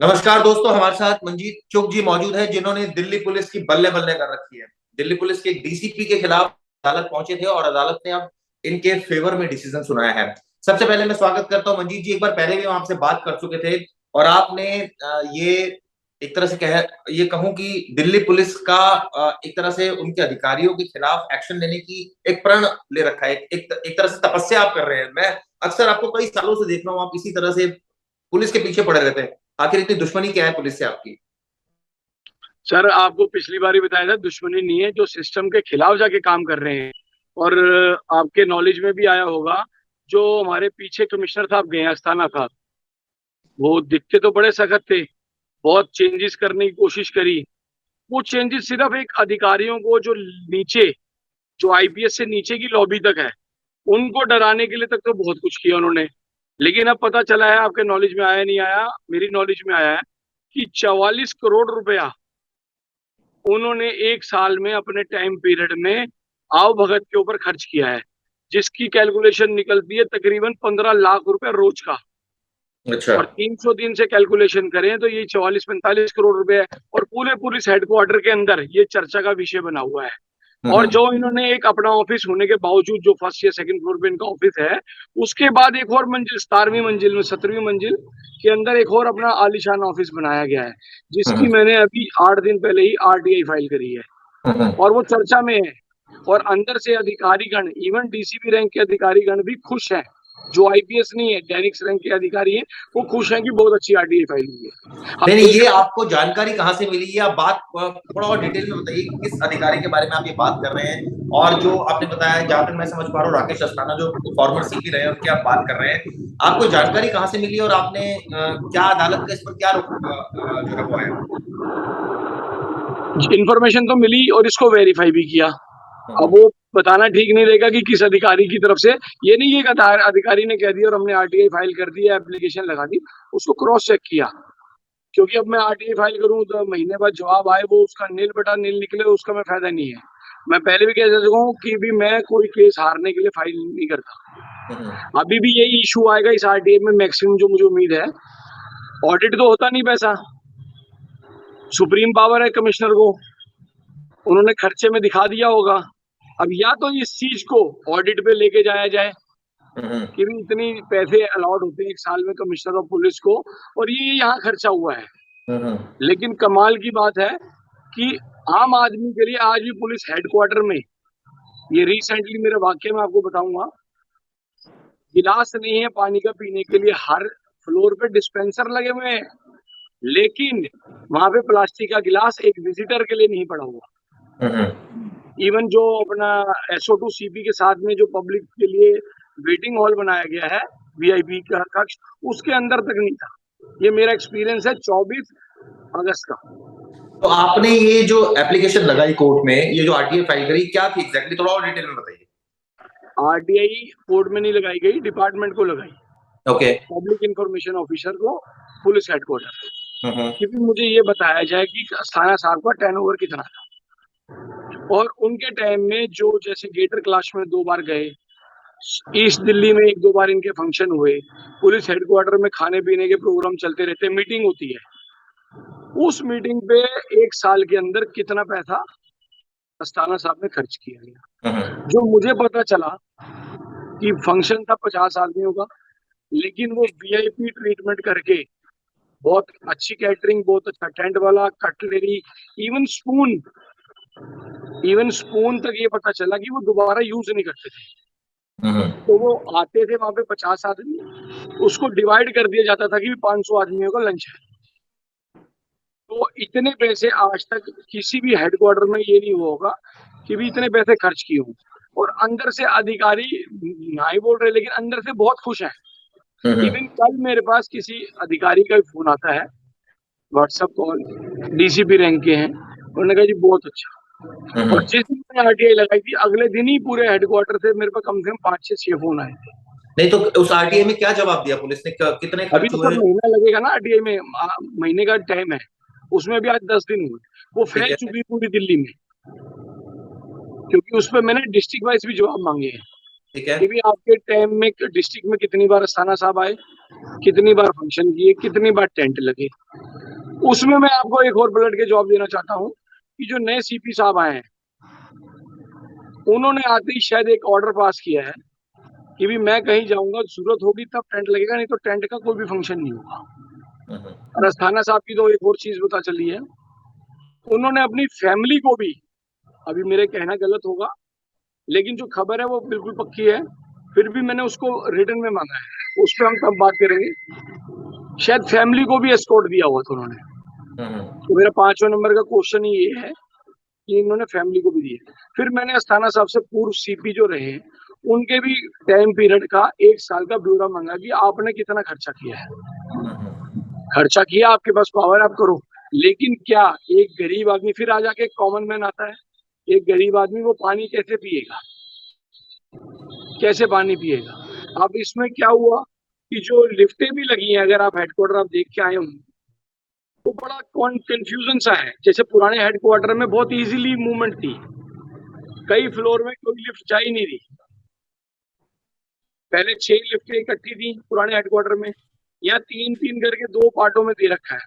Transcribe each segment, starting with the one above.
नमस्कार दोस्तों, हमारे साथ मंजीत चुग जी मौजूद है जिन्होंने दिल्ली पुलिस की बल्ले बल्ले कर रखी है। दिल्ली पुलिस के एक डीसीपी के खिलाफ अदालत पहुंचे थे और अदालत ने अब इनके फेवर में डिसीजन सुनाया है। सबसे पहले मैं स्वागत करता हूं मंजीत जी। एक बार पहले भी हम आपसे बात कर चुके थे और आपने ये एक तरह से ये कहूं कि दिल्ली पुलिस का एक तरह से उनके अधिकारियों के खिलाफ एक्शन लेने की एक प्रण ले रखा है। एक तरह से तपस्या आप कर रहे हैं। मैं अक्सर आपको कई सालों से देख रहा हूँ, आप इसी तरह से पुलिस के पीछे पड़े रहते हैं। आखिर इतनी दुश्मनी क्या है पुलिस से आपकी? सर, आपको पिछली बार ही बताया था, दुश्मनी नहीं है, जो सिस्टम के खिलाफ जाके काम कर रहे हैं। और आपके नॉलेज में भी आया होगा, जो हमारे पीछे कमिश्नर साहब गए अस्थाना साहब, वो दिखते तो बड़े सख्त थे। बहुत चेंजेस करने की कोशिश करी। वो चेंजेस सिर्फ एक अधिकारियों को, जो नीचे, जो आईपीएस से नीचे की लॉबी तक है, उनको डराने के लिए तक तो बहुत कुछ किया उन्होंने। लेकिन अब पता चला है, आपके नॉलेज में आया नहीं आया, मेरी नॉलेज में आया है कि 44 करोड़ रुपया उन्होंने एक साल में अपने टाइम पीरियड में आओ भगत के ऊपर खर्च किया है, जिसकी कैलकुलेशन निकलती है तकरीबन 15 लाख रुपए रोज का। अच्छा। और 300 दिन से कैलकुलेशन करें तो ये 44-45 करोड़ रुपए है। और पूरे पुलिस हेडक्वार्टर के अंदर ये चर्चा का विषय बना हुआ है। और हम्म। जो इन्होंने एक अपना ऑफिस होने के बावजूद, जो फर्स्ट या सेकंड फ्लोर पे इनका ऑफिस है, उसके बाद एक और मंजिल, 17वीं मंजिल में, 17वीं मंजिल के अंदर एक और अपना आलीशान ऑफिस बनाया गया है, जिसकी हम्म। मैंने अभी 8 दिन पहले ही आरटीआई फाइल करी है। हम्म। और वो चर्चा में है। और अंदर से अधिकारीगण, इवन डीसीपी रैंक के अधिकारीगण भी खुश हैं। जो आईपीएस नहीं है, दैनिक रैंक के अधिकारी हैं, वो खुश हैं कि बहुत अच्छी आरटीआई फाइल हुई है। अब नहीं नहीं, ये दूसरी आपको जानकारी कहाँ से मिली? ये आप बात थोड़ा और डिटेल में बताइए कि किस अधिकारी के बारे में आप ये बात कर रहे हैं। और जो आपने बताया, जहां तक मैं समझ पा रहा हूँ, राकेश अस्थाना जो फॉर्मर सीपी रहे हैं, उनकी आप बात कर रहे हैं। आपको जानकारी कहाँ से मिली और आपने क्या अदालत का इस पर क्या रुख जो है वो है? इंफॉर्मेशन तो मिली और इसको वेरीफाई भी किया। अब हम्म। वो बताना ठीक नहीं रहेगा कि किस अधिकारी की तरफ से। ये नहीं है कि अधिकारी ने कह दिया और हमने आरटीआई फाइल कर दी, एप्लीकेशन लगा दी। उसको क्रॉस चेक किया। क्योंकि अब मैं आरटीआई फाइल करूं तो महीने बाद जवाब आए, वो उसका नील बटा नील निकले, उसका मैं फायदा नहीं है। मैं पहले भी कह चुका हूँ कि भी मैं कोई केस हारने के लिए फाइल नहीं करता। हम्म। अभी भी यही इशू आएगा इस आरटीआई में, मैक्सिमम जो मुझे उम्मीद है। ऑडिट तो होता नहीं पैसा, सुप्रीम पावर है कमिश्नर को, उन्होंने खर्चे में दिखा दिया होगा। अब या तो इस चीज को ऑडिट पे लेके जाया जाए हम्म। कि भी इतनी पैसे अलाउड होते हैं एक साल में कमिश्नर ऑफ पुलिस को, और ये यहाँ खर्चा हुआ है। हम्म। लेकिन कमाल की बात है कि आम आदमी के लिए आज भी पुलिस हेडक्वार्टर में, ये रिसेंटली मेरे वाक्य में आपको बताऊंगा, गिलास नहीं है पानी का पीने के लिए। हर फ्लोर पे डिस्पेंसर लगे हुए हैं, लेकिन वहां पे प्लास्टिक का गिलास एक विजिटर के लिए नहीं पड़ा हुआ। हम्म। इवन जो अपना SO2 CP के साथ में जो पब्लिक के लिए वेटिंग हॉल बनाया गया है, वीआईपी का कक्ष, उसके अंदर तक नहीं था। ये मेरा एक्सपीरियंस है 24 अगस्त का। तो आपने ये जो एप्लीकेशन लगाई कोर्ट में, ये जो आरटीआई फाइल करी, क्या थी एग्जैक्टली? थोड़ा और डिटेल में बताइए। आरटीआई कोर्ट में नहीं लगाई गई, डिपार्टमेंट को लगाई, ओके। पब्लिक इंफॉर्मेशन ऑफिसर को, पुलिस हेडक्वार्टर। हम्म। क्योंकि मुझे ये बताया जाए कि थाना साहब का टर्नओवर कितना था। और उनके टाइम में जो, जैसे गेटर क्लास में 2 बार गए, ईस्ट दिल्ली में 1-2 बार इनके फंक्शन हुए, पुलिस हेडक्वार्टर में खाने पीने के प्रोग्राम चलते रहते, मीटिंग होती है। उस मीटिंग पे एक साल के अंदर कितना पैसा अस्थाना साहब ने खर्च किया गया, जो मुझे पता चला कि फंक्शन था 50 आदमियों का, लेकिन वो वीआईपी ट्रीटमेंट करके, बहुत अच्छी कैटरिंग, बहुत अच्छा टेंट वाला, cutlery, even spoon, even spoon तक ये पता चला कि वो दोबारा यूज नहीं करते थे। हम्म। तो वो आते थे वहां पे 50 आदमी, उसको डिवाइड कर दिया जाता था कि 500 आदमियों का लंच है। तो इतने पैसे आज तक किसी भी हेडक्वार्टर में ये नहीं हुआ होगा कि भी इतने पैसे खर्च किए हों। और अंदर से अधिकारी नहीं बोल रहे, लेकिन अंदर से बहुत खुश हैं। इवन कल मेरे पास किसी अधिकारी का फोन आता है, व्हाट्सएप कॉल, डीसीपी रैंक के हैं, उन्होंने कहा जी बहुत अच्छा। और जिस दिन मैंने आरटीआई लगाई थी, अगले दिन ही पूरे हेडक्वार्टर से मेरे पास कम से कम 5 से 6 फोन आए थे। नहीं तो उस आरटीआई में क्या जवाब दिया पुलिस ने? कितने अभी खर्च तो हुए? सर महीना लगेगा ना आरटीआई में, महीने का टाइम है, उसमें भी आज 10 दिन हुए। वो ठीक फैल है। चुकी पूरी दिल्ली में, क्योंकि उस पर मैंने डिस्ट्रिक्ट वाइज भी जवाब मांगे हैं। ठीक है। कि भी आपके टाइम में डिस्ट्रिक्ट में कितनी बार अस्थाना साहब आए, कितनी बार फंक्शन किए, कितनी बार टेंट लगे। उसमें मैं आपको एक और ब्लड के जवाब देना चाहता हूँ कि जो नए सीपी साहब आए हैं, उन्होंने आते ही शायद एक ऑर्डर पास किया है कि भी मैं कहीं जाऊंगा, जरूरत होगी तब टेंट लगेगा, नहीं तो टेंट का कोई भी फंक्शन नहीं होगा। और अस्थाना साहब की तो एक और चीज पता चली है, उन्होंने अपनी फैमिली को भी, अभी मेरे कहना गलत होगा लेकिन जो खबर है वो बिल्कुल पक्की है, फिर भी मैंने उसको रिटर्न में मांगा है, उस पर हम तब बात करेंगे। शायद फैमिली को भी एस्कॉर्ट दिया हुआ था उन्होंने। तो मेरा 5वां नंबर का क्वेश्चन ये है कि इन्होंने फैमिली को भी दिया। फिर मैंने अस्थाना साहब से पूर्व सीपी जो रहे उनके भी टाइम पीरियड का 1 साल का ब्यौरा मांगा कि आपने कितना खर्चा किया है। खर्चा किया, आपके पास पावर, आप करो, लेकिन क्या एक गरीब आदमी, फिर आ जाके कॉमन मैन आता है, एक गरीब आदमी वो पानी कैसे पिएगा, कैसे पानी पिएगा। अब इसमें क्या हुआ कि जो लिफ्टें भी लगी हैं, अगर आप हेडक्वार्टर आप देख के आए होंगे, तो बड़ा कंफ्यूजन सा है। जैसे पुराने हेडक्वार्टर में बहुत इजीली मूवमेंट थी, कई फ्लोर में कोई लिफ्ट जा ही नहीं रही। पहले 6 लिफ्टें इकट्ठी थी पुराने हेडक्वार्टर में, या 3-3 करके 2 पार्टों में दे रखा है,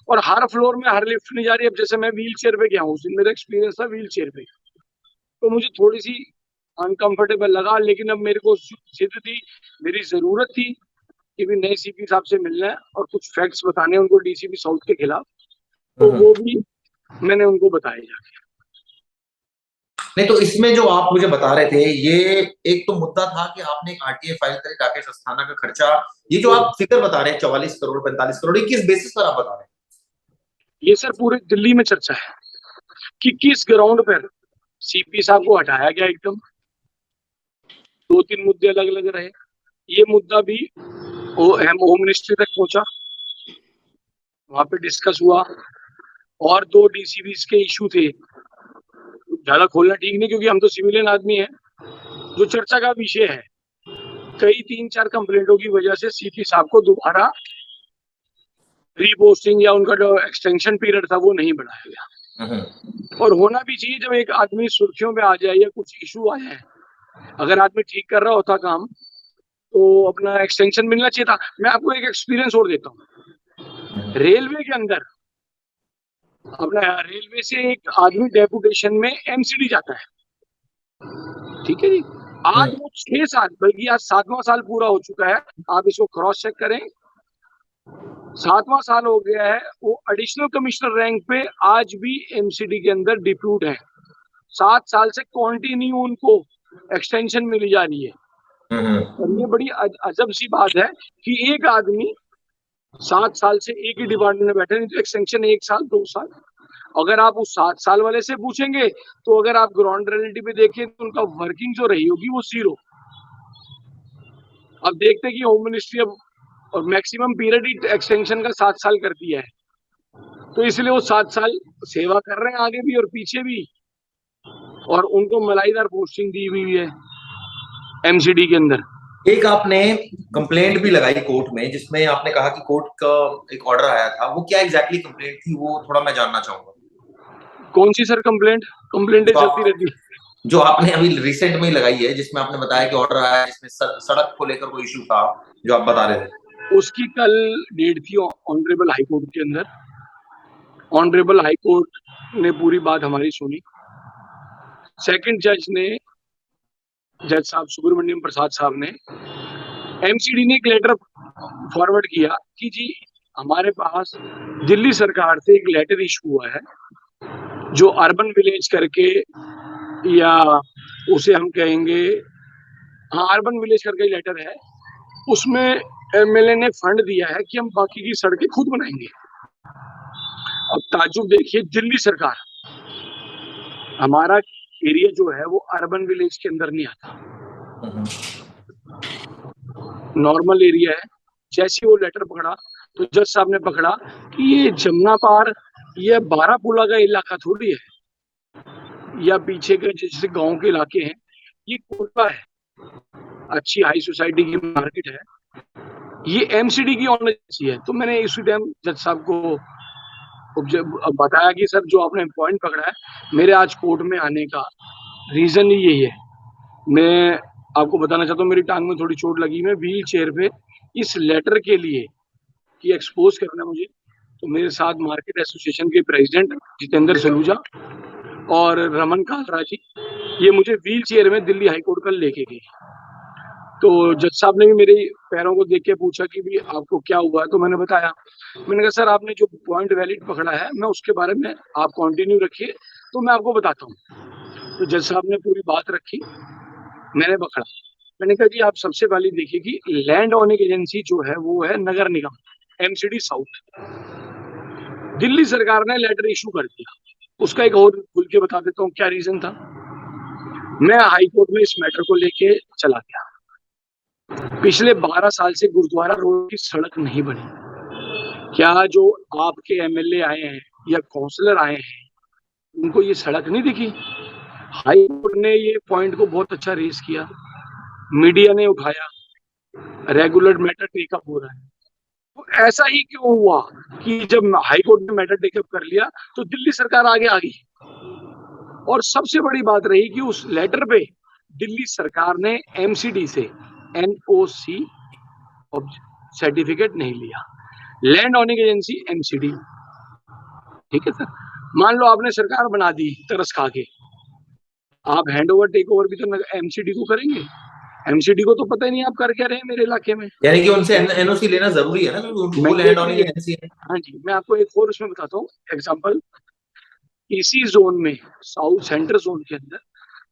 और हर फ्लोर में हर लिफ्ट नहीं जा रही। अब जैसे मैं व्हील चेयर पे गया हूँ, मेरा एक्सपीरियंस था व्हील चेयर पे, तो मुझे थोड़ी सी अनकंफर्टेबल लगा, लेकिन अब मेरे को जिद थी, मेरी जरूरत थी कि भी नए सीपी साहब से मिलना है और कुछ फैक्ट्स बताने हैं उनको डीसीपी साउथ के खिलाफ, तो वो भी मैंने उनको बताया जाके। नहीं, तो इसमें जो आप मुझे बता रहे थे, ये एक तो मुद्दा था कि आपने एक आरटीआई फाइल करी राकेश अस्थाना का खर्चा, ये जो आप फिगर बता रहे हैं 44 करोड़ 45 करोड़, ये किस बेसिस पर आप बता रहे हैं? ये सर पूरे दिल्ली में चर्चा है कि किस ग्राउंड पर सीपी साहब को हटाया गया। एकदम 2-3 मुद्दे अलग अलग रहे। ये मुद्दा भी होम मिनिस्ट्री तक पहुंचा, वहां पे डिस्कस हुआ, और 2 डीसीबीज के इशू थे, ज्यादा खोलना ठीक नहीं क्योंकि हम तो सिविलियन आदमी हैं। जो चर्चा का विषय है, कई 3-4 कंप्लेंटों की वजह से सीपी साहब को दोबारा रीपोस्टिंग या उनका जो एक्सटेंशन पीरियड था वो नहीं बढ़ाया गया। और होना भी चाहिए, जब एक आदमी सुर्खियों में आ जाए या कुछ इशू आ जाए, अगर आदमी ठीक कर रहा होता काम, तो अपना एक्सटेंशन मिलना चाहिए था। मैं आपको एक एक्सपीरियंस और देता हूँ। रेलवे के अंदर, अपना रेलवे से एक आदमी डेपुटेशन में एमसीडी जाता है, ठीक है जी। आज वो 6 साल, बल्कि आज 7वां साल पूरा हो चुका है, आप इसको क्रॉस चेक करें, 7वां साल हो गया है, वो एडिशनल कमिश्नर रैंक पे आज भी एमसीडी के अंदर डिप्यूट है। 7 साल से कंटिन्यू उनको एक्सटेंशन मिली जा रही है। और ये बड़ी अजब सी बात है कि एक आदमी 7 साल से एक ही डिपार्टमेंट में बैठे, नहीं तो एक्सटेंशन 1 साल 2 साल। अगर आप उस 7 साल वाले से पूछेंगे, तो अगर आप ग्राउंड रियलिटी पे देखें तो उनका वर्किंग जो रही होगी वो 0। अब देखते कि होम मिनिस्ट्री अब और मैक्सिमम पीरियड ही एक्सटेंशन का 7 साल कर दिया है, तो इसलिए वो 7 साल सेवा कर रहे हैं आगे भी और पीछे भी, और उनको मलाईदार पोस्टिंग दी हुई है एमसीडी के अंदर। एक आपने कंप्लेंट भी लगाई कोर्ट में, जिसमें आपने कहा कि कोर्ट का एक ऑर्डर आया था, वो क्या एग्जैक्टली कंप्लेंट थी, वो थोड़ा मैं जानना चाहूंगा। कौन सी सर कंप्लेंट? कंप्लेंटें चलती रहती है। जो आपने अभी रिसेंट में ही लगाई है, जिसमें आपने बताया कि ऑर्डर आया है, जिसमें सड़क को लेकर कोई इशू था, जो आप बता रहे थे। उसकी कल डेट थी ऑनरेबल हाई कोर्ट के अंदर। ऑनरेबल हाई कोर्ट ने पूरी बात हमारी सुनी। सेकंड जज ने, जज साहब सुब्रमण्यम प्रसाद साहब ने, एमसीडी ने एक लेटर फॉरवर्ड किया कि जी हमारे पास दिल्ली सरकार से एक लेटर इशू हुआ है, जो अर्बन विलेज करके, या उसे हम कहेंगे, हाँ अर्बन विलेज करके लेटर है, उसमें एमएलए ने फंड दिया है कि हम बाकी की सड़कें खुद बनाएंगे। अब ताजुब देखिए, दिल्ली सरकार, हमारा एरिया जो है वो अर्बन विलेज के अंदर नहीं आता, नॉर्मल एरिया है। जैसे वो लेटर पकड़ा तो जज साहब ने पकड़ा कि ये जमुना पार, ये 12 का इलाका थोड़ी है, या पीछे के जैसे गांव के इलाके हैं, ये कोटा है, अच्छी हाई सोसाइटी की मार्केट है, ये एमसीडी की ऑनर है। तो मैंने इसी टाइम जज साहब को बताया कि सर जो आपने पॉइंट पकड़ा है, मेरे आज कोर्ट में आने का रीजन ही यही है। मैं आपको बताना चाहता हूँ, मेरी टांग में थोड़ी चोट लगी, मैं व्हील चेयर पे इस लेटर के लिए कि एक्सपोज करना मुझे, तो मेरे साथ मार्केट एसोसिएशन के प्रेसिडेंट जितेंद्र सलूजा और रमन कालरा जी, ये मुझे व्हील चेयर में दिल्ली हाईकोर्ट कल लेके गए। तो जज साहब ने भी मेरे पैरों को देख के पूछा कि भी आपको क्या हुआ है, तो मैंने बताया। मैंने कहा सर आपने जो पॉइंट वैलिड पकड़ा है, मैं उसके बारे में आप कंटिन्यू रखिए तो मैं आपको बताता हूँ। तो जज साहब ने पूरी बात रखी, मैंने पकड़ा। मैंने कहा जी आप सबसे पहले देखिए कि लैंड ओनिंग एजेंसी जो है वो है नगर निगम एमसीडी साउथ। दिल्ली सरकार ने लेटर इशू कर दिया, उसका एक और खुल के बता देता हूँ क्या रीजन था। मैं हाई कोर्ट में इस मैटर को लेके चला गया। पिछले 12 साल से गुरुद्वारा रोड की सड़क नहीं बनी। क्या जो आपके एमएलए आए हैं या काउंसलर आए हैं उनको ये सड़क नहीं दिखी? हाई कोर्ट ने ये पॉइंट को बहुत अच्छा रेस किया, मीडिया ने उठाया, रेगुलर मैटर टेकअप हो रहा है। तो ऐसा ही क्यों हुआ कि जब हाई कोर्ट ने मैटर टेकअप कर लिया तो दिल्ली सरकार आगे आ गई? और सबसे बड़ी बात रही कि उस लेटर पे दिल्ली सरकार ने एमसीडी से एनओसी सर्टिफिकेट नहीं लिया। लैंड ओनिंग एजेंसी एमसीडी, ठीक है सर। मान लो आपने सरकार बना दी तरस खा के, आप हैंड ओवर टेक ओवर भी तो एमसीडी को करेंगे। एमसीडी को तो पता ही नहीं आप कर क्या रहे हैं मेरे इलाके में। यानी कि उनसे एनओसी लेना जरूरी है ना, क्योंकि वो लैंड ओनिंग एजेंसी है। हाँ जी, मैं आपको एक और उसमें बताता हूँ एग्जाम्पल। इसी जोन में साउथ सेंटर जोन के अंदर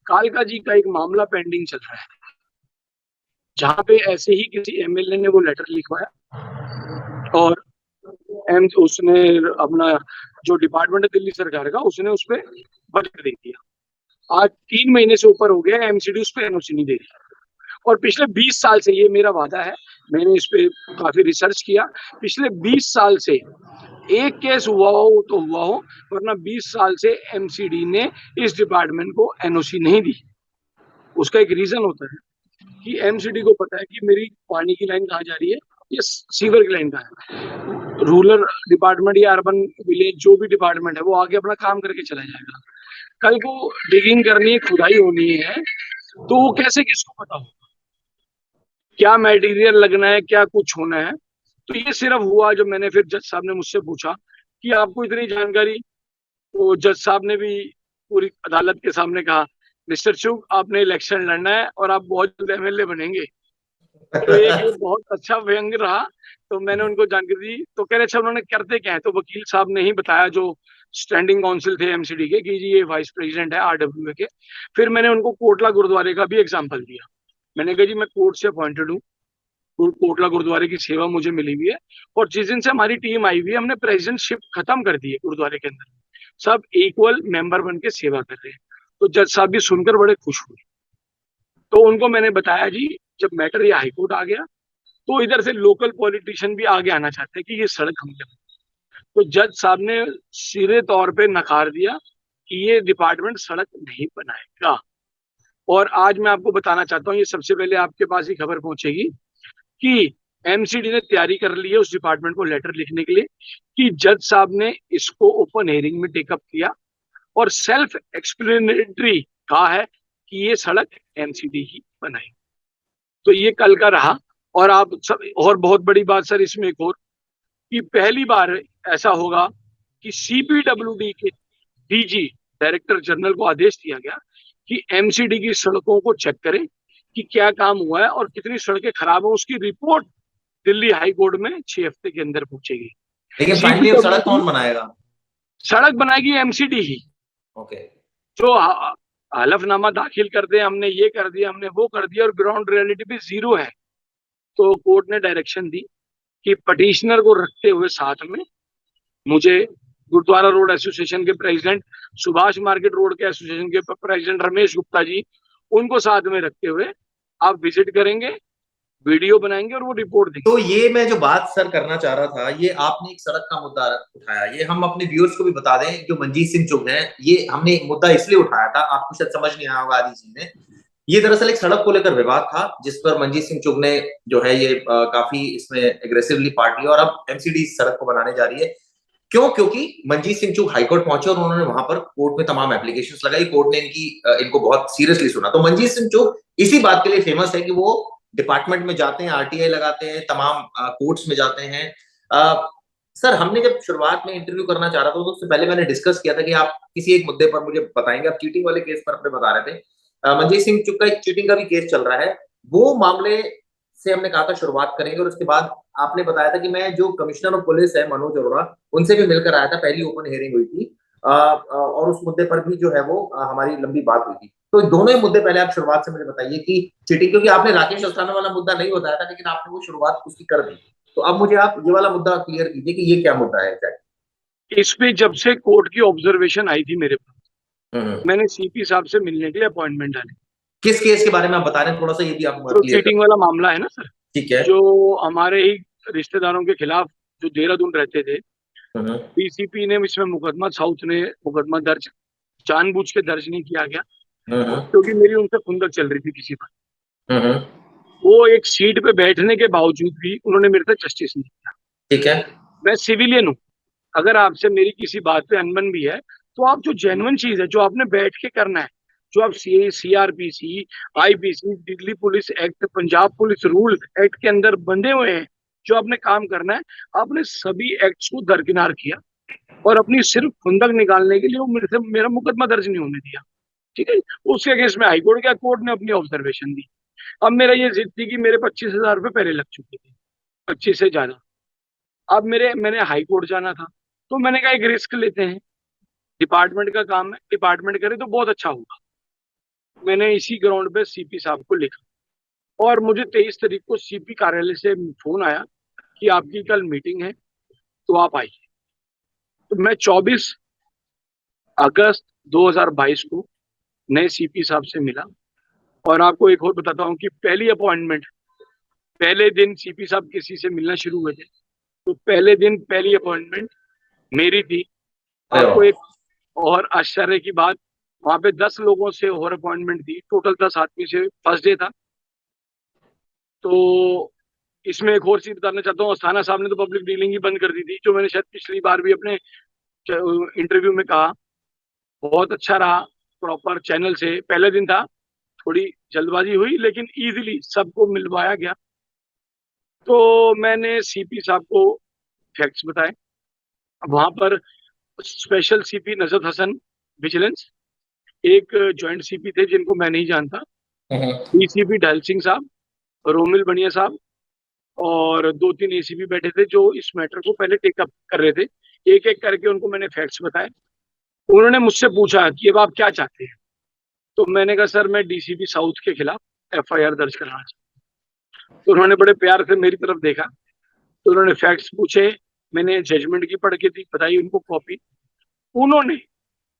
कालका जी का एक मामला पेंडिंग चल रहा है, जहां पे ऐसे ही किसी एमएलए ने वो लेटर लिखवाया और उसने अपना जो डिपार्टमेंट है दिल्ली सरकार का, उसने उस पर बजट दे दिया। आज 3 महीने से ऊपर हो गया, एमसीडी उस पर एनओसी नहीं दे रही। और पिछले 20 साल से, ये मेरा वादा है, मैंने इस पे काफी रिसर्च किया, पिछले 20 साल से एक केस हुआ हो तो हुआ हो, वरना 20 साल से एमसीडी ने इस डिपार्टमेंट को एनओसी नहीं दी। उसका एक रीजन होता है कि एमसीडी को पता है कि मेरी पानी की लाइन कहाँ जा रही है, ये सीवर की लाइन कहाँ है। रूरल डिपार्टमेंट या अर्बन विलेज जो भी डिपार्टमेंट है वो आगे अपना काम करके चला जाएगा। कल को डिगिंग करनी है, खुदाई होनी है, तो वो कैसे किसको पता हो क्या मटेरियल लगना है, क्या कुछ होना है। तो ये सिर्फ हुआ जब मैंने, फिर जज साहब ने मुझसे पूछा कि आपको इतनी जानकारी, तो जज साहब ने भी पूरी अदालत के सामने कहा मिस्टर चुग आपने इलेक्शन लड़ना है और आप बहुत जल्द एमएलए बनेंगे। तो एक बहुत अच्छा व्यंग रहा। तो मैंने उनको जानकारी दी, तो कह रहे अच्छा उन्होंने करते क्या है, तो वकील साहब ने ही बताया जो स्टैंडिंग काउंसिल थे एमसीडी के कि जी ये वाइस प्रेसिडेंट है आरडब्ल्यू के। फिर मैंने उनको कोटला गुरुद्वारे का भी एग्जाम्पल दिया। मैंने कहा जी मैं कोर्ट से अपॉइंटेड हूँ, कोटला गुरुद्वारे की सेवा मुझे मिली हुई है, और जिस दिन से हमारी टीम आई हुई है हमने प्रेसिडेंटशिप खत्म कर दी है गुरुद्वारे के अंदर, सब इक्वल मेंबर बन के सेवा कर रहे हैं। तो जज साहब भी सुनकर बड़े खुश हुए। तो उनको मैंने बताया जी जब मैटर ये हाईकोर्ट आ गया तो इधर से लोकल पॉलिटिशियन भी आगे आना चाहते हैं कि ये सड़क हम जब, तो जज साहब ने सीधे तौर पे नकार दिया कि ये डिपार्टमेंट सड़क नहीं बनाएगा। और आज मैं आपको बताना चाहता हूँ, ये सबसे पहले आपके पास ही खबर पहुंचेगी कि एमसीडी ने तैयारी कर ली है उस डिपार्टमेंट को लेटर लिखने के लिए कि जज साहब ने इसको ओपन हेयरिंग में टेकअप किया और सेल्फ एक्सप्लेनेटरी कहा है कि ये सड़क एमसीडी ही बनाएगी। तो ये कल का रहा। और आप सब, और बहुत बड़ी बात सर इसमें एक और, कि पहली बार ऐसा होगा कि सीपीडब्ल्यूडी के डीजी डायरेक्टर जनरल को आदेश दिया गया कि एमसीडी की सड़कों को चेक करें कि क्या काम हुआ है और कितनी सड़कें खराब है, उसकी रिपोर्ट दिल्ली हाई कोर्ट में 6 हफ्ते के अंदर पहुंचेगी। लेकिन फाइनली सड़क कौन बनाएगा? सड़क बनाएगी एमसीडी ही। ओके। जो हलफनामा दाखिल कर दे हमने ये कर दिया हमने वो कर दिया और ग्राउंड रियलिटी भी जीरो है। तो कोर्ट ने डायरेक्शन दी कि पटिशनर को रखते हुए साथ में मुझे गुरुद्वारा रोड एसोसिएशन के प्रेसिडेंट, सुभाष मार्केट रोड के एसोसिएशन के प्रेसिडेंट रमेश गुप्ता जी, उनको साथ में रखते हुए आप विजिट करेंगे, वीडियो बनाएंगे और वो रिपोर्ट देंगे। तो ये मैं जो बात सर करना चाह रहा था, ये आपने एक सड़क का मुद्दा उठाया, ये हम अपने व्यूअर्स को भी बता दें, जो मंजीत सिंह चुग है, ये हमने मुद्दा इसलिए उठाया था, आपको शायद समझ नहीं आया होगा आदि चीजें। ये दरअसल एक सड़क को लेकर विवाद था जिस पर मंजीत सिंह चुग ने जो है ये काफी इसमें एग्रेसिवली पार्ट लिया और अब एमसीडी इस सड़क को बनाने जा रही है। क्यों? क्योंकि मनजीत सिंह चुग हाईकोर्ट पहुंचे और उन्होंने वहां पर कोर्ट में तमाम एप्लीकेशंस लगाई, कोर्ट ने इनको बहुत सीरियसली सुना। तो मंजीत सिंह चुग इसी बात के लिए फेमस है कि वो डिपार्टमेंट में जाते हैं, आरटीआई लगाते हैं, तमाम कोर्ट्स में जाते हैं। सर, हमने जब शुरुआत में इंटरव्यू करना चाह रहा था तो उससे पहले मैंने डिस्कस किया था कि आप किसी एक मुद्दे पर मुझे बताएंगे। आप चीटिंग वाले केस पर अपने बता रहे थे। मनजीत सिंह चुग का एक चीटिंग का भी केस चल रहा है, वो मामले से हमने कहा था शुरुआत करेंगे, और उसके बाद आपने बताया था कि मैं जो कमिश्नर ऑफ पुलिस है मनोज अरोड़ा, उनसे भी मिलकर आया था, पहली ओपन हियरिंग हुई थी, और उस मुद्दे पर भी जो है वो हमारी लंबी बात हुई थी। तो दोनों ही मुद्दे पहले आप शुरुआत से मुझे बताइए कि चीटिंग, क्योंकि आपने राकेश अस्थाना वाला मुद्दा नहीं बताया था, लेकिन आपने वो शुरुआत उसकी कर दी। तो अब मुझे आप ये वाला मुद्दा क्लियर कीजिए कि ये क्या मुद्दा है exactly? इसमें जब से कोर्ट की ऑब्जर्वेशन आई थी मेरे पास, मैंने सीपी साहब से मिलने के लिए अपॉइंटमेंट डाली। किस केस के बारे में आप बता रहे हैं, थोड़ा सा ये भी आप जो क्लियर चीटिंग वाला मामला है ना सर, ठीक है। जो हमारे ही रिश्तेदारों के खिलाफ जो देहरादून रहते थे, डीसीपी ने इसमें मुकदमा, साउथ ने मुकदमा दर्ज जानबूझ के दर्ज नहीं किया गया, क्योंकि मेरी उनसे खुंदक चल रही थी किसी पर। वो एक सीट पे बैठने के बावजूद भी उन्होंने मेरे से जस्टिस नहीं किया। ठीक है। मैं सिविलियन हूँ, अगर आपसे मेरी किसी बात पे अनबन भी है तो आप जो जेन्युइन चीज है, जो आपने बैठ के करना है, जो आप CrPC, IPC, Delhi police act, Punjab police rule act के अंदर बंधे हुए हैं, जो आपने काम करना है, आपने सभी एक्ट्स को दरकिनार किया और अपनी सिर्फ खुंदक निकालने के लिए वो मेरे से मेरा मुकदमा दर्ज नहीं होने दिया। ठीक है, उसके अगेंस्ट में हाईकोर्ट गया, कोर्ट ने अपनी ऑब्जर्वेशन दी। अब मेरा ये जिद थी कि मेरे 25,000 रुपये पहले लग चुके थे, 25 से ज्यादा। अब मैंने हाई कोर्ट जाना था, तो मैंने कहा एक रिस्क लेते हैं, डिपार्टमेंट का काम है, डिपार्टमेंट करे तो बहुत अच्छा होगा। मैंने इसी ग्राउंड पे सीपी साहब को लिखा और मुझे 23 तारीख को सीपी कार्यालय से फोन आया कि आपकी कल मीटिंग है तो आप आइए। तो मैं 24 अगस्त 2022 को नए सीपी साहब से मिला। और आपको एक और बताता हूँ कि पहली अपॉइंटमेंट, पहले दिन सीपी साहब किसी से मिलना शुरू हुए थे, तो पहले दिन पहली अपॉइंटमेंट मेरी थी। आपको एक और आश्चर्य की बात, वहां पे 10 लोगों से और अपॉइंटमेंट थी, टोटल 10 आदमी से फर्स्ट डे था। तो इसमें एक और चीज बताना चाहता हूँ, अस्थाना साहब ने तो पब्लिक डीलिंग ही बंद कर दी थी, जो मैंने शायद पिछली बार भी अपने इंटरव्यू में कहा। बहुत अच्छा रहा, प्रॉपर चैनल से पहले दिन था, थोड़ी जल्दबाजी हुई लेकिन इजीली सबको मिलवाया गया। तो मैंने सीपी साहब को फैक्ट्स बताए। वहां पर स्पेशल सीपी नजरत हसन विजिलेंस, एक ज्वाइंट सीपी थे जिनको मैं नहीं जानता, डीसीपी ढाल सिंह साहब, रोमिल बनिया साहब, और 2-3 एसीपी बैठे थे जो इस मैटर को पहले टेकअप कर रहे थे। एक एक करके उनको मैंने फैक्ट्स बताए। उन्होंने मुझसे पूछा कि अब आप क्या चाहते हैं। तो मैंने कहा सर, मैं डीसीपी साउथ के खिलाफ एफआईआर दर्ज कराना चाहता हूँ। तो उन्होंने बड़े प्यार से मेरी तरफ देखा, तो उन्होंने फैक्ट्स पूछे, मैंने जजमेंट की पढ़ के दी, बताई उनको कॉपी। उन्होंने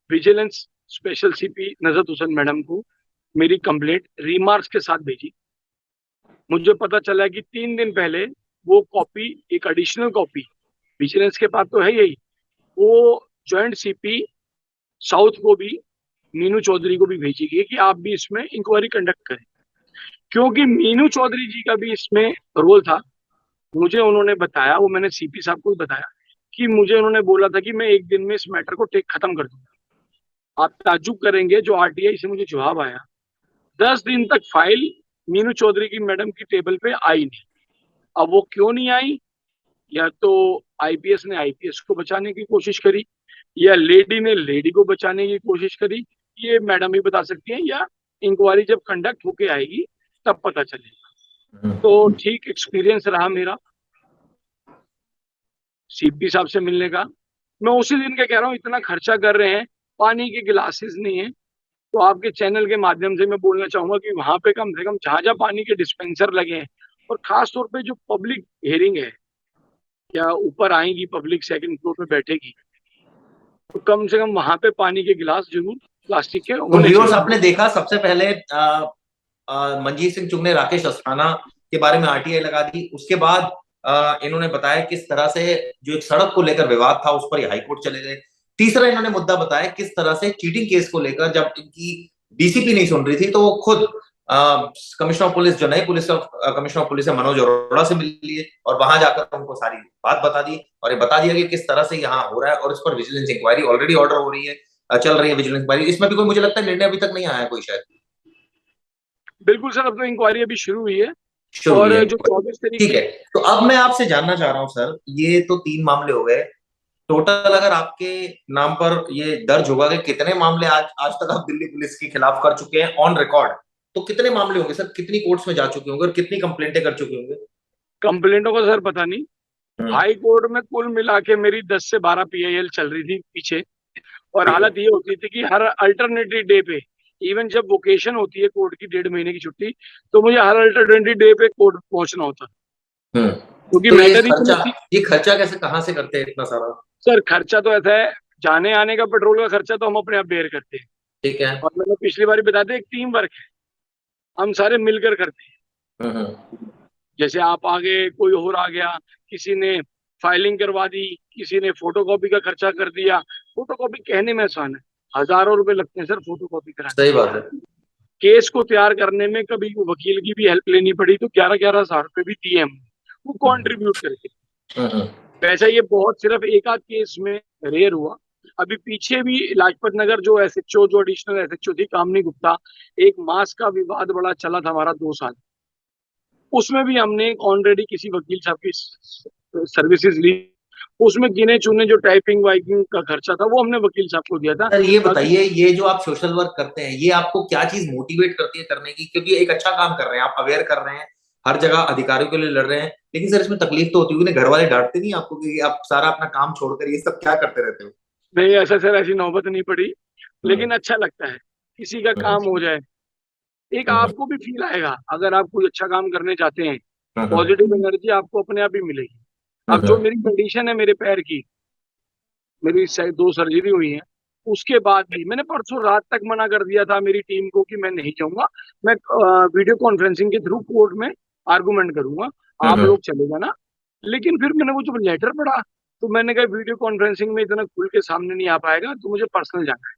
vigilance special CP Nazrat Hussain madam को मेरी कंप्लेंट रिमार्क्स के साथ भेजी। मुझे पता चला कि 3 दिन पहले वो कॉपी, एक एडिशनल कॉपी विजिलेंस के पास तो है यही, वो ज्वाइंट सीपी साउथ को भी, मीनू चौधरी को भी भेजी गई कि आप भी इसमें इंक्वायरी कंडक्ट करें, क्योंकि मीनू चौधरी जी का भी इसमें रोल था। मुझे उन्होंने बताया, वो मैंने सीपी साहब को भी बताया कि मुझे उन्होंने बोला था कि मैं एक दिन में इस मैटर को खत्म कर दूंगा। आप ताज्जुब करेंगे, जो आरटीआई से मुझे जवाब आया, 10 दिन तक फाइल मीनू चौधरी की मैडम की टेबल पे आई नहीं। अब वो क्यों नहीं आई, या तो आईपीएस ने आईपीएस को बचाने की कोशिश करी, या लेडी ने लेडी को बचाने की कोशिश करी, ये मैडम ही बता सकती हैं, या इंक्वायरी जब कंडक्ट होके आएगी तब पता चलेगा। तो ठीक एक्सपीरियंस रहा मेरा सीपी साहब से मिलने का। मैं उसी दिन का कह रहा हूँ, इतना खर्चा कर रहे हैं, पानी के गिलासेस नहीं है, तो आपके चैनल के माध्यम से मैं बोलना चाहूंगा कि वहां पे कम से कम जहां जहां पानी के डिस्पेंसर लगे हैं, और खास तौर पे जो पब्लिक हियरिंग है, या ऊपर आएंगी पब्लिक, सेकंड फ्लोर पे बैठेगी, तो कम से कम वहां पे पानी के गिलास जरूर प्लास्टिक के होने चाहिए। आपने देखा, सबसे पहले मनजीत सिंह चुग ने राकेश अस्थाना के बारे में आरटीआई लगा दी। उसके बाद इन्होंने बताया किस तरह से जो एक सड़क को लेकर विवाद था उस पर हाईकोर्ट चले गए। तीसरा इन्होंने मुद्दा बताया किस तरह से चीटिंग केस को लेकर जब इनकी डीसीपी नहीं सुन रही थी तो वो खुद कमिश्नर ऑफ पुलिस, जो नए कमिश्नर ऑफ पुलिस है, मनोज अरोड़ा से मिल लिए और वहां जाकर उनको सारी बात बता दी और ये बता दिया कि किस तरह से यहाँ हो रहा है और इस पर विजिलेंस इंक्वायरी ऑलरेडी ऑर्डर हो रही है, चल रही है विजिलेंस इंक्वायरी। इसमें भी कोई, मुझे लगता है, निर्णय अभी तक नहीं आया है कोई शायद। बिल्कुल सर, अब तो इंक्वायरी अभी शुरू हुई है शुरू हुई और है, जो 24 ठीक तारीख है। तो अब मैं आपसे जानना चाह रहा हूँ सर, ये तो 3 मामले हो गए टोटल। अगर आपके नाम पर ये दर्ज होगा कि कितने मामले आज आज तक आप दिल्ली पुलिस के खिलाफ कर चुके हैं ऑन रिकॉर्ड, तो कितने मामले होंगे सर, कितनी कोर्ट्स में जा चुके होंगे और कितनी कंप्लेंटें कर चुके होंगे? कंप्लेंटों का सर पता नहीं। हाई कोर्ट में कुल मिला के मेरी 10 से 12 पीआईएल चल रही थी पीछे। और ठीक है। हालत ये होती थी कि हर अल्टरनेटिव डे पे, इवन जब वोकेशन होती है कोर्ट की 1.5 महीने की छुट्टी, तो मुझे हर अल्टरनेटिव डे पे कोर्ट पहुंचना होता, हम्म। क्योंकि तो मैटर ही इतनी थी। ये खर्चा कैसे, कहाँ से करते हैं इतना सारा? सर खर्चा तो ऐसा है, जाने आने का पेट्रोल का खर्चा तो हम अपने आप बेयर करते हैं। ठीक है। और मैंने पिछली बार बता दें, एक टीम वर्क है, हम सारे मिलकर करते हैं। जैसे आप आगे, कोई और आ गया, किसी ने फाइलिंग करवा दी, किसी ने फोटोकॉपी का खर्चा कर दिया। फोटोकॉपी कहने में आसान है, हजारों रुपए लगते हैं सर फोटोकॉपी कराने। सही बात है। केस को तैयार करने में कभी वकील की भी हेल्प लेनी पड़ी तो 11-11 हज़ार रुपए भी दिए हम, वो कॉन्ट्रीब्यूट करके। वैसे ये बहुत सिर्फ एक आध केस में रेयर हुआ। अभी पीछे भी लाजपत नगर जो एसएचओ, जो एडिशनल एसएचओ थी कामनी गुप्ता, एक मास का विवाद बड़ा चला था हमारा 2 साल, उसमें भी हमने ऑलरेडी किसी वकील साहब की सर्विसेज ली। उसमें गिने चुने जो टाइपिंग वाइपिंग का खर्चा था वो हमने वकील साहब को दिया था। सर ये बताइए, ये जो आप सोशल वर्क करते हैं, ये आपको क्या चीज मोटिवेट करती है करने की? क्योंकि एक अच्छा काम कर रहे हैं आप, अवेयर कर रहे हैं, हर जगह अधिकारियों के लिए लड़ रहे हैं, लेकिन सर इसमें तकलीफ तो होती होगी ना, घर वाले डांटते नहीं आपको कि आप सारा अपना काम छोड़कर ये सब क्या करते रहते हो? नहीं ऐसा सर, ऐसी नौबत नहीं पड़ी, हम्म। लेकिन अच्छा लगता है किसी का हम्म। काम हो जाए। एक हम्म। आपको भी फील आएगा, अगर आप कोई अच्छा काम करने जाते हैं, हम्म। पॉजिटिव एनर्जी आपको अपने आप ही मिलेगी। अब जो मेरी कंडीशन है मेरे पैर की, मेरी 2 सर्जरी हुई है, उसके बाद भी मैंने परसों रात तक मना कर दिया था मेरी टीम को कि मैं नहीं जाऊंगा, मैं वीडियो कॉन्फ्रेंसिंग के थ्रू कोर्ट में आर्गूमेंट करूंगा, आप लोग चले जाना। लेकिन फिर मैंने वो जब लेटर पढ़ा, तो मैंने कहा वीडियो कॉन्फ्रेंसिंग में इतना खुल के सामने नहीं आ पाएगा, तो मुझे पर्सनल जाना है।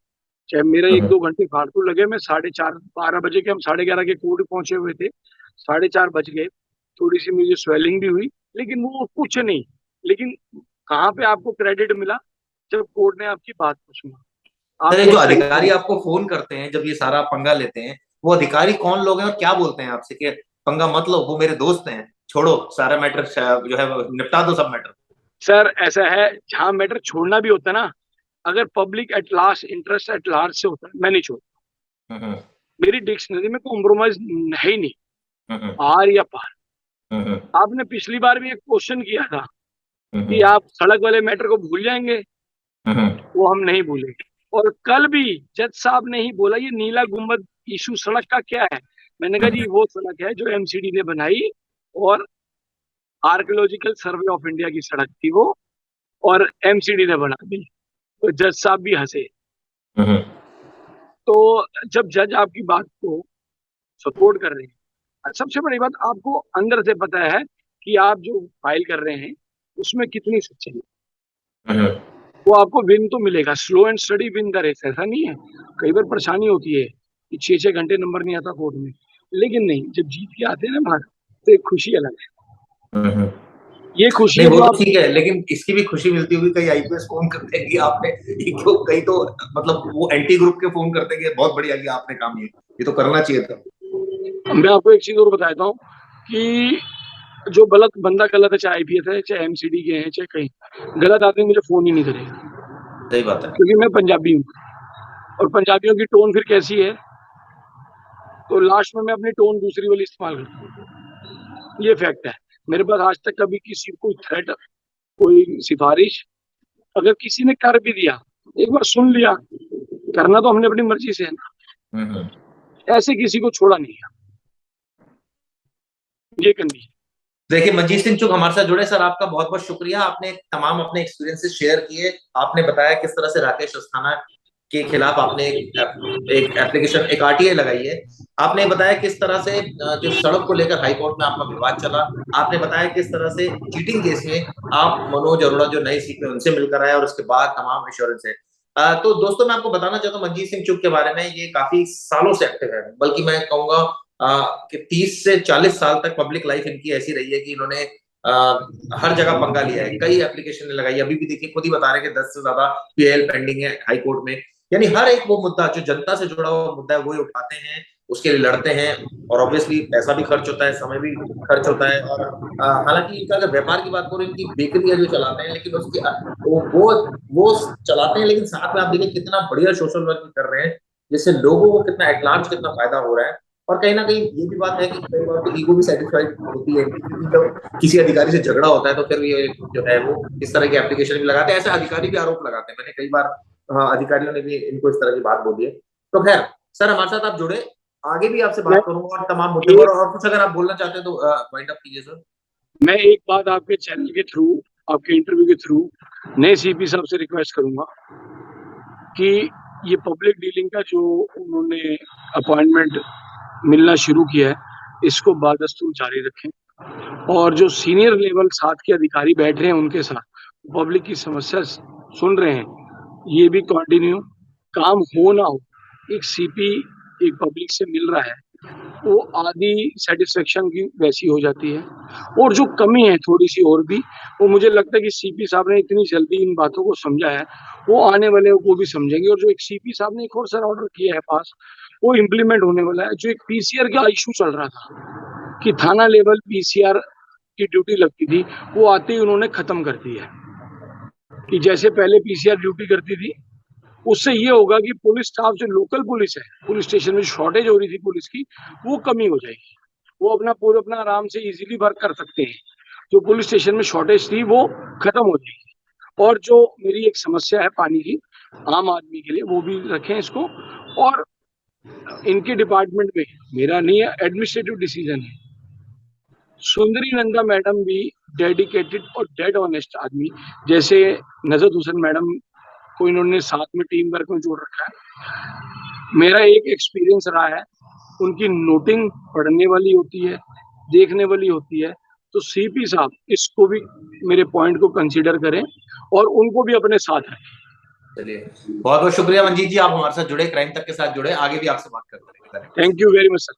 चाहे मेरे 1-2 घंटे फालतू लगे, मैं 4:30 12 बजे के, हम 11:30 के कोर्ट पहुंचे हुए थे, 4:30 बज गए। थोड़ी सी मुझे स्वेलिंग भी हुई, लेकिन वो कुछ नहीं। लेकिन कहाँ पे आपको क्रेडिट मिला, जब कोर्ट ने आपकी बात को सुना, सर ये आपको जो सही अधिकारी आपको फोन करते हैं जब ये सारा पंगा लेते हैं, वो अधिकारी कौन लोग हैं और क्या बोलते हैं आपसे कि पंगा मत लो, वो मेरे दोस्त हैं, छोड़ो सारा मैटर, जो है निपटा दो सब मैटर? सर ऐसा है, जहां मैटर छोड़ना भी होता है ना, अगर public at last, interest at large से होता है, मैं नहीं छोड़ता। मेरी डिक्शनरी में कॉम्प्रोमाइज है ही नहीं, आर या पार। आपने पिछली बार भी एक क्वेश्चन किया था कि आप सड़क वाले मैटर को भूल जाएंगे, वो हम नहीं भूले। और कल भी जज साहब ने ही बोला ये नीला गुम्बद इशू सड़क का क्या है, मैंने कहा जी वो सड़क है जो एमसीडी ने बनाई, और आर्कियोलॉजिकल सर्वे ऑफ इंडिया की सड़क थी वो, और एमसीडी ने बना दी। तो जज साहब भी हंसे। तो जब जज आपकी बात को सपोर्ट कर रहे हैं, सबसे बड़ी बात आपको अंदर से पता है कि आप जो फाइल कर रहे हैं उसमें कितनी सच्चाई है, वो आपको विन तो मिलेगा। Slow and study win the race, ऐसा नहीं है। कई बार परेशानी होती है कि 6-6 घंटे नंबर नहीं आता कोर्ट में, लेकिन नहीं, जब जीत के आते हैं ना बाहर, तो एक खुशी अलग है। ये खुशी नहीं है वो जो तो आप, ठीक है, लेकिन इसकी भी खुशी मिलती होगी, कई आईपीएस फोन करते हैं कि आपने, कई तो मतलब वो एंटी ग्रुप के फोन करते हैं कि बहुत बढ़िया कि आपने काम ये तो करना चाहिए था। मैं आपको एक चीज और बताता हूँ कि जो गलत बंदा गलत है, चाहे आईपीएस है, चाहे एमसीडी के हैं, चाहे कहीं, गलत आदमी मुझे फोन ही नहीं करेगा। सही बात है। क्योंकि मैं पंजाबी हूँ, और पंजाबियों की टोन फिर कैसी है, तो लास्ट में मैं अपनी टोन दूसरी वाली इस्तेमाल करता हूँ। ये फैक्ट है। मेरे पास आज तक कभी किसी को थ्रेट, कोई सिफारिश, अगर किसी ने कर भी दिया, एक बार सुन लिया, करना तो हमने अपनी मर्जी से है ना, ऐसे किसी को छोड़ा नहीं है। ये कंडीशन। देखिए मंजीत सिंह चुग हमारे साथ जुड़े, सर आपका बहुत बहुत शुक्रिया, आपने तमाम अपने एक्सपीरियंसेस शेयर किए, आपने बताया किस तरह से राकेश अस्थाना के खिलाफ आपने एक एप्लीकेशन, एक आरटीआई लगाई है, आपने बताया किस तरह से जो सड़क को लेकर हाईकोर्ट में आपका विवाद चला, आपने बताया किस तरह से चीटिंग केस में आप मनोज अरोड़ा जो नए सीपी उनसे मिलकर आए और उसके बाद तमाम इंश्योरेंस है। तो दोस्तों मैं आपको बताना चाहता हूँ मंजीत सिंह चुग के बारे में, ये काफी सालों से एक्टिव है, बल्कि मैं कहूंगा कि 30 से 40 साल तक पब्लिक लाइफ इनकी ऐसी रही है कि इन्होंने हर जगह पंगा लिया है, कई एप्लीकेशन लगाई, अभी भी देखिए खुद ही बता रहे हैं कि 10 से ज्यादा पीएल पेंडिंग है हाई कोर्ट में। यानी हर एक वो मुद्दा जो जनता से जुड़ा हुआ मुद्दा है वो ही उठाते हैं, उसके लिए लड़ते हैं, और ऑब्वियसली पैसा भी खर्च होता है, समय भी खर्च होता है। और हालांकि इनका अगर व्यापार की बात करो, इनकी बेकरी है जो चलाते हैं, लेकिन उसकी वो चलाते हैं, लेकिन साथ में आप देखिए कितना बढ़िया सोशल वर्क कर रहे हैं, जिससे लोगों को कितना एट लार्ज कितना फायदा हो रहा है। और कहीं ना कहीं ये भी बात है कि कई बार तो ईगो भी सेटिस्फाइड होती है, क्योंकि जब किसी अधिकारी से झगड़ा होता है तो फिर ये जो है वो इस तरह की एप्लीकेशन भी लगाते हैं। ऐसे अधिकारी भी आरोप लगाते हैं, मैंने कई बार अधिकारियों ने भी इनको इस तरह की बात बोली है। तो खैर सर, हमारे साथ आप जुड़े, आगे भी आपसे बात करूंगा और तमाम मुद्दे पर, और कुछ अगर आप बोलना चाहते हैं तो वाइंड अप कीजिए सर। मैं एक बात आपके चैनल के थ्रू, आपके इंटरव्यू के थ्रू नए सीपी साहब से रिक्वेस्ट करूंगा कि ये पब्लिक डीलिंग का जो उन्होंने अपॉइंटमेंट मिलना शुरू किया है, इसको बादस्तूर जारी रखें, और जो सीनियर लेवल साथ के अधिकारी बैठ रहे हैं उनके साथ पब्लिक की समस्या सुन रहे हैं, ये भी कंटिन्यू काम हो ना हो, एक सीपी एक पब्लिक से मिल रहा है वो आधी सेटिस्फेक्शन की वैसी हो जाती है। और जो कमी है थोड़ी सी और भी, वो मुझे लगता है कि सीपी साहब ने इतनी जल्दी इन बातों को समझा है, वो आने वाले को भी समझेंगे। और जो एक सीपी साहब ने एक और सर ऑर्डर किया है पास, वो इम्प्लीमेंट होने वाला है। जो एक पीसीआर का इशू चल रहा था कि थाना लेवल पीसीआर की ड्यूटी लगती थी, वो आते ही उन्होंने खत्म कर दी है। कि जैसे पहले पीसीआर ड्यूटी करती थी, उससे ये होगा कि पुलिस स्टाफ जो लोकल पुलिस है, पुलिस स्टेशन में शॉर्टेज हो रही थी पुलिस की, वो कमी हो जाएगी, वो अपना आराम से इजीली वर्क कर सकते हैं। जो पुलिस स्टेशन में शॉर्टेज थी वो खत्म हो जाएगी। और जो मेरी एक समस्या है पानी की आम आदमी के लिए, वो भी रखें इसको। और इनके डिपार्टमेंट में, मेरा नहीं है, एडमिनिस्ट्रेटिव डिसीजन है, सुंदरी नंदा मैडम भी डेडिकेटेड और डेड ऑनेस्ट आदमी, जैसे नजर हुसैन मैडम को इन्होंने साथ में टीम वर्क में जोड़ रखा है। मेरा एक एक्सपीरियंस रहा है, उनकी नोटिंग पढ़ने वाली होती है, देखने वाली होती है। तो सीपी साहब इसको भी, मेरे पॉइंट को कंसीडर करें और उनको भी अपने साथ रखें। चलिए, बहुत बहुत शुक्रिया मंजीत जी, आप हमारे साथ जुड़े, क्राइम तक के साथ जुड़े, आगे भी आपसे बात करते रहेंगे। Thank you very much sir.